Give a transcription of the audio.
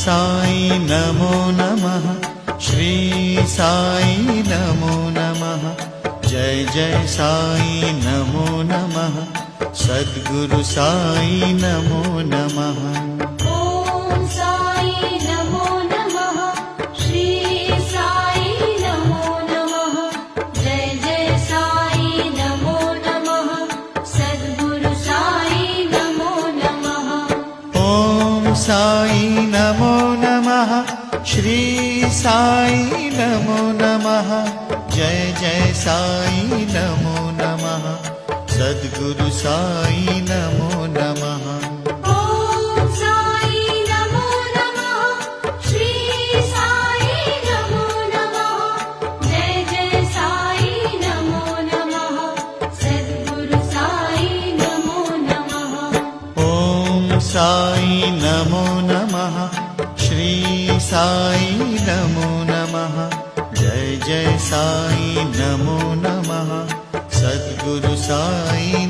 साई नमो नमः, श्री साई नमो नमः, जय जय साई नमो नमः, सद्गुरु साई नमो नमः। ओम साई नमो नमः, श्री साई नमो नमः, जय जय साई नमो नमः, सद्गुरु साई नमो नमः। ओम साई नमो नमः, श्री साई नमो नमः, जय जय साई नमो नमः, सद्गुरु साई नमो नमः। ओम साई नमो नमः, श्री साई नमो नमः, जय जय साई नमो नमः, सद्गुरु साई नमो नमः। ओम साई नमो नमः, श्री साई नमो नमः, जय जय साई नमो नमः, सद्गुरु साई